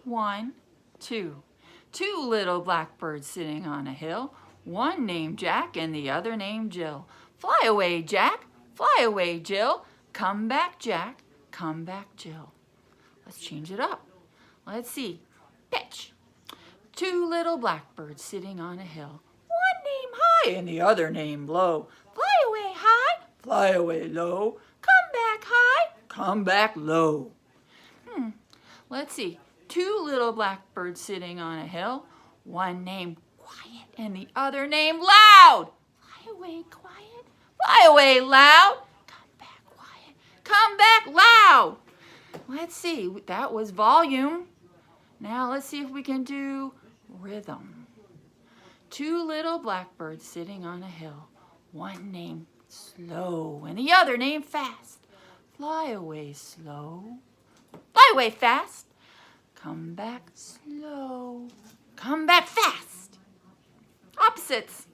1, 2. Two little blackbirds sitting on a hill, one named Jack and the other named Jill. Fly away, Jack, fly away, Jill. Come back, Jack, come back, Jill. Let's change it up. Let's see. Pitch. Two little blackbirds sitting on a hill, one named high and the other named low. Fly away high, fly away low. Come back high, come back low. Let's see. Two little blackbirds sitting on a hill, one named quiet and the other named loud. Fly away quiet, fly away loud. Come back quiet, come back loud. Let's see, that was volume. Now let's see if we can do rhythm. Two little blackbirds sitting on a hill, one named slow and the other named fast. Fly away slow, fly away fast. Come back slow, come back fast. Opposites.